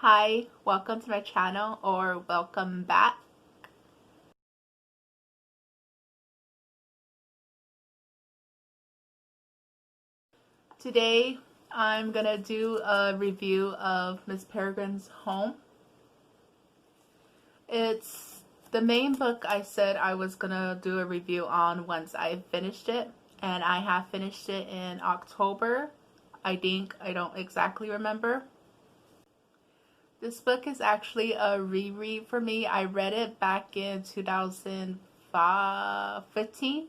Hi, welcome to my channel, or welcome back. Today I'm gonna do a review of Miss Peregrine's Home. It's the main book I said I was gonna do a review on once I finished it, and I have finished it in October. I think, I don't exactly remember. This book is actually a reread for me. I read it back in 2015.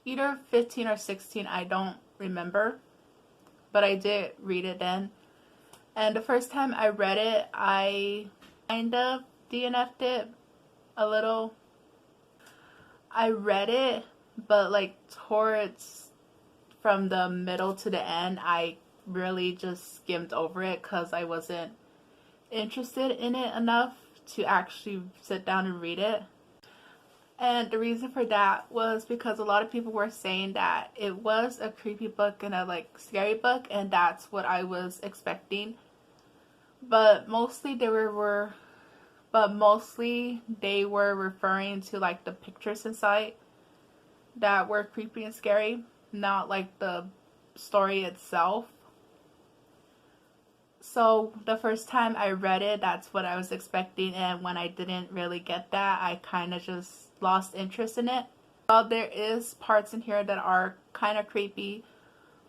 Either 15 or 16, I don't remember. But I did read it then. And the first time I read it, I kind of DNF'd it a little. I read it, but like towards from the middle to the end, I really just skimmed over it because I wasn't interested in it enough to actually sit down and read it. And the reason for that was because a lot of people were saying that it was a creepy book and a scary book, and that's what I was expecting. But mostly they were referring to like the pictures inside that were creepy and scary, not like the story itself. So the first time I read it, that's what I was expecting, and when I didn't really get that, I kind of just lost interest in it. While there is parts in here that are kind of creepy,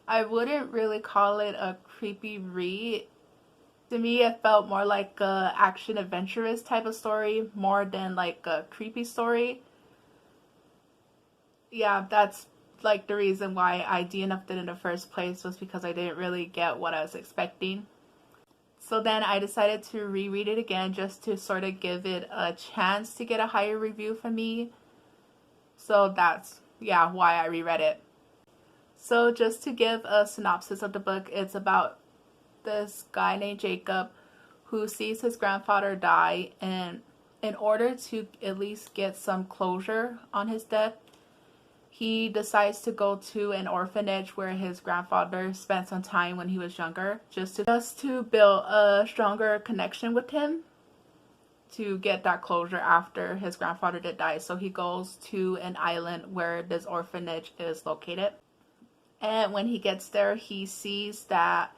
I wouldn't really call it a creepy read. To me, it felt more like a action adventurous type of story more than like a creepy story. Yeah, that's like the reason why I DNF'd it in the first place, was because I didn't really get what I was expecting. So then I decided to reread it again just to sort of give it a chance to get a higher review from me. So that's, yeah, why I reread it. So just to give a synopsis of the book, it's about this guy named Jacob who sees his grandfather die, and in order to at least get some closure on his death, he decides to go to an orphanage where his grandfather spent some time when he was younger, just to build a stronger connection with him, to get that closure after his grandfather did die. So he goes to an island where this orphanage is located. And when he gets there, he sees that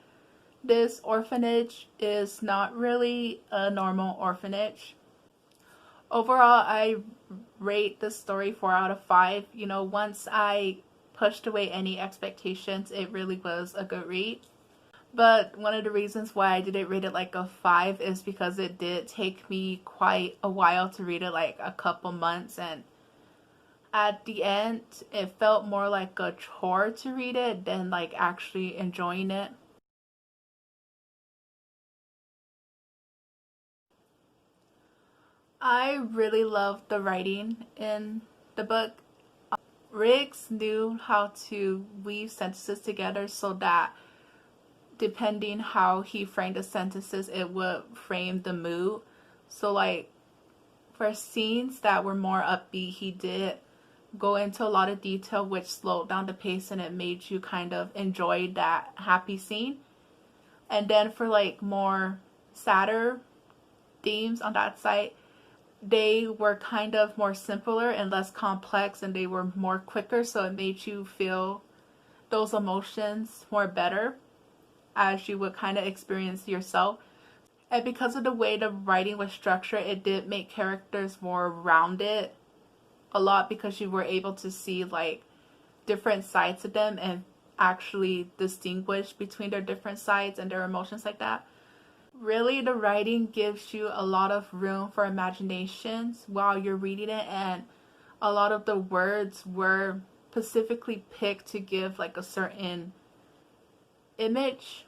this orphanage is not really a normal orphanage. Overall, I rate this story 4 out of 5. You know, once I pushed away any expectations, it really was a good read. But one of the reasons why I didn't rate it like a 5 is because it did take me quite a while to read it, like a couple months, and at the end it felt more like a chore to read it than like actually enjoying it. I really loved the writing in the book. Riggs knew how to weave sentences together so that depending how he framed the sentences, it would frame the mood. So like for scenes that were more upbeat, he did go into a lot of detail, which slowed down the pace and it made you kind of enjoy that happy scene. And then for like more sadder themes on that site, they were kind of more simpler and less complex, and they were more quicker, so it made you feel those emotions more better as you would kind of experience yourself. And because of the way the writing was structured, it did make characters more rounded a lot, because you were able to see like different sides of them and actually distinguish between their different sides and their emotions like that. Really, the writing gives you a lot of room for imaginations while you're reading it, and a lot of the words were specifically picked to give like a certain image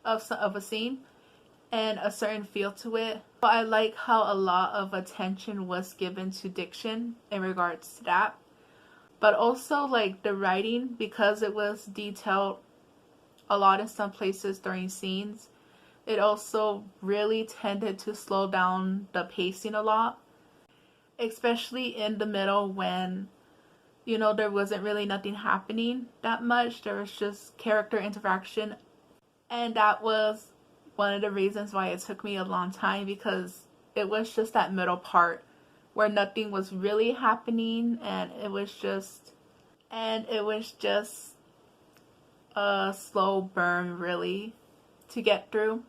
of a scene and a certain feel to it. But I like how a lot of attention was given to diction in regards to that. But also like the writing, because it was detailed a lot in some places during scenes, it also really tended to slow down the pacing a lot, especially in the middle when, you know, there wasn't really nothing happening that much. There was just character interaction, and that was one of the reasons why it took me a long time, because it was just that middle part where nothing was really happening, and it was just a slow burn really to get through.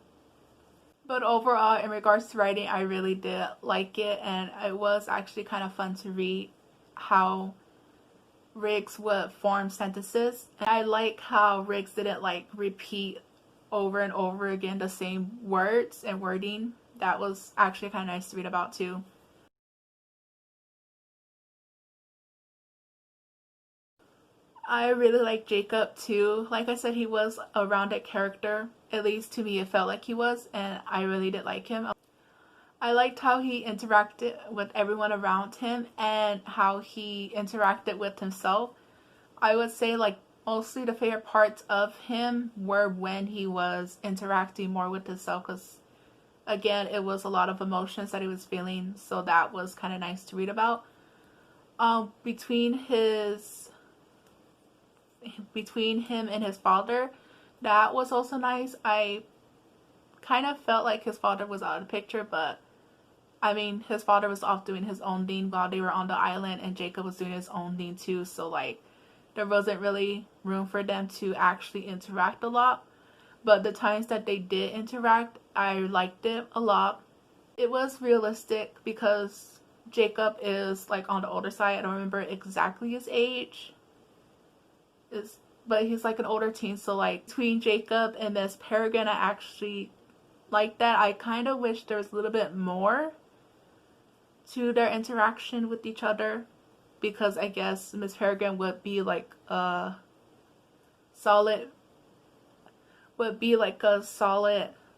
But overall, in regards to writing, I really did like it, and it was actually kind of fun to read how Riggs would form sentences. And I like how Riggs didn't like repeat over and over again the same words and wording. That was actually kind of nice to read about too. I really like Jacob too. Like I said, he was a rounded character. At least to me it felt like he was, and I really did like him. I liked how he interacted with everyone around him and how he interacted with himself. I would say like mostly the favorite parts of him were when he was interacting more with himself, because again, it was a lot of emotions that he was feeling, so that was kind of nice to read about. Between him and his father, that was also nice. I kind of felt like his father was out of the picture, but I mean, his father was off doing his own thing while they were on the island, and Jacob was doing his own thing too, so like there wasn't really room for them to actually interact a lot. But the times that they did interact, I liked it a lot. It was realistic because Jacob is like on the older side. I don't remember exactly his age, but he's like an older teen. So like between Jacob and Miss Peregrine, I actually like that. I kind of wish there was a little bit more to their interaction with each other, because I guess Miss Peregrine would be like a solid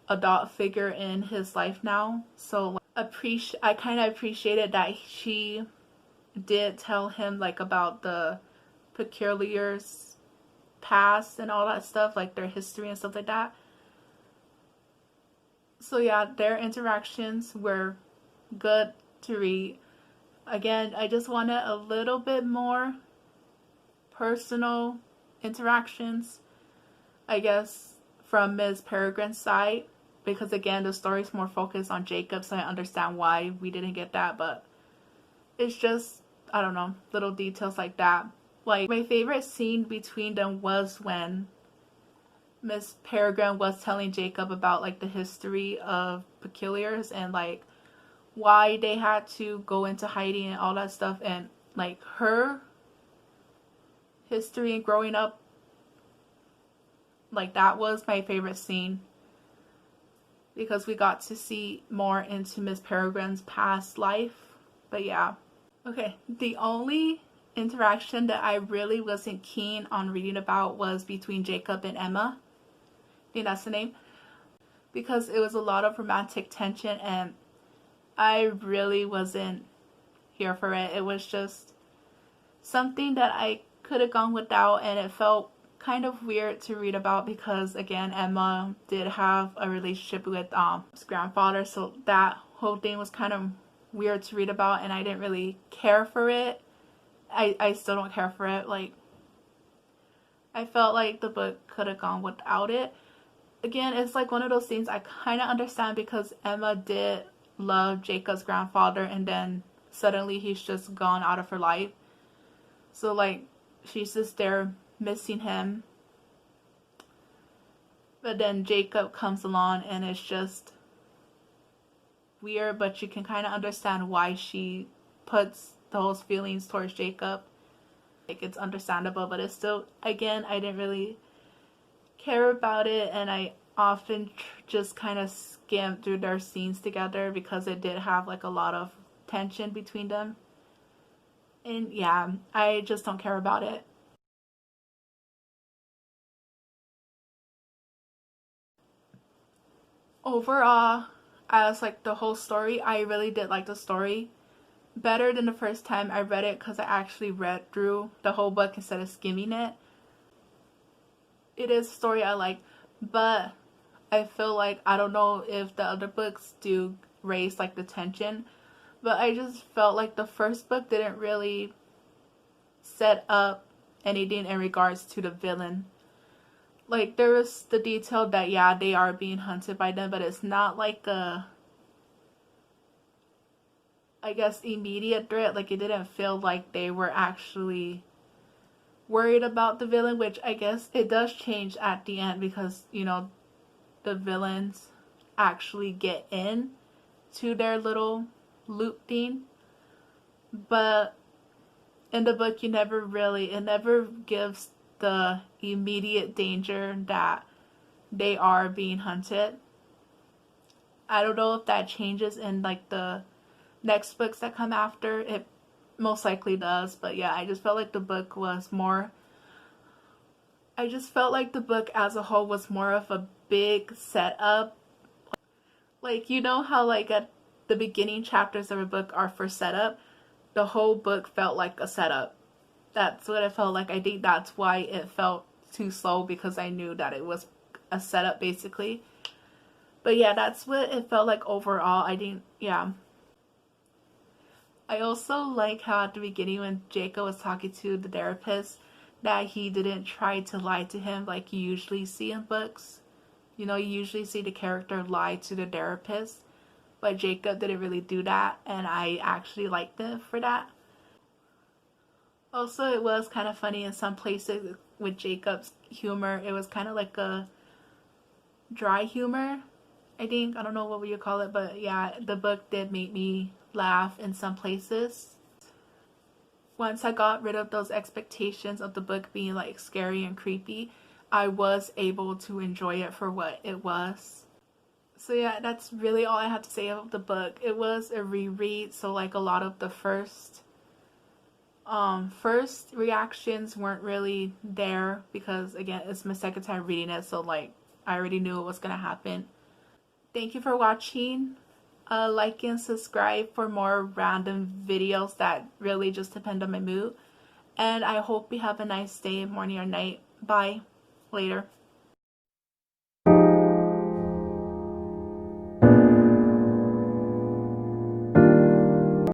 adult figure in his life now. So I kind of appreciated that she did tell him like about the peculiars past and all that stuff, like their history and stuff like that. So yeah, their interactions were good to read. Again, I just wanted a little bit more personal interactions, I guess, from Ms. Peregrine's side, because again, the story's more focused on Jacob, so I understand why we didn't get that, but it's just, I don't know, little details like that. Like, my favorite scene between them was when Miss Peregrine was telling Jacob about like the history of peculiars and like why they had to go into hiding and all that stuff, and like her history and growing up. Like, that was my favorite scene, because we got to see more into Miss Peregrine's past life. But yeah. Okay, the only interaction that I really wasn't keen on reading about was between Jacob and Emma. I think that's the name. Because it was a lot of romantic tension, and I really wasn't here for it. It was just something that I could have gone without, and it felt kind of weird to read about because, again, Emma did have a relationship with his grandfather, so that whole thing was kind of weird to read about, and I didn't really care for it. I still don't care for it. Like, I felt like the book could have gone without it. Again, it's like one of those things I kind of understand, because Emma did love Jacob's grandfather, and then suddenly he's just gone out of her life. So like, she's just there missing him. But then Jacob comes along, and it's just weird, but you can kind of understand why she puts those feelings towards Jacob. Like, it's understandable, but it's still, again, I didn't really care about it, and I often just kind of skimmed through their scenes together because it did have like a lot of tension between them. And yeah, I just don't care about it. Overall, as like the whole story, I really did like the story better than the first time I read it, because I actually read through the whole book instead of skimming it. It is a story I like, but I feel like, I don't know if the other books do raise like the tension, but I just felt like the first book didn't really set up anything in regards to the villain. like there was the detail that yeah, they are being hunted by them, but it's not like a, I guess, immediate threat. Like it didn't feel like they were actually worried about the villain, which I guess it does change at the end because, you know, the villains actually get in to their little loop thing. But in the book, it never gives the immediate danger that they are being hunted. I don't know if that changes in like the next books that come after. It most likely does, but yeah, I just felt like the book was more, I just felt like the book as a whole was more of a big setup. Like, you know how like at the beginning chapters of a book are for setup? The whole book felt like a setup. That's what it felt like. I think that's why it felt too slow, because I knew that it was a setup basically. But yeah, that's what it felt like overall. Yeah. I also like how at the beginning when Jacob was talking to the therapist, that he didn't try to lie to him like you usually see in books. You know, you usually see the character lie to the therapist, but Jacob didn't really do that, and I actually liked it for that. Also, it was kind of funny in some places with Jacob's humor. It was kind of like a dry humor, I think. I don't know what you call it, but yeah, the book did make me laugh in some places. Once I got rid of those expectations of the book being like scary and creepy, I was able to enjoy it for what it was. So yeah, that's really all I have to say about the book. It was a reread, so like a lot of the first reactions weren't really there because again, it's my second time reading it, so like I already knew what was gonna happen. Thank you for watching. Like and subscribe for more random videos that really just depend on my mood. And I hope you have a nice day, morning or night. Bye. Later.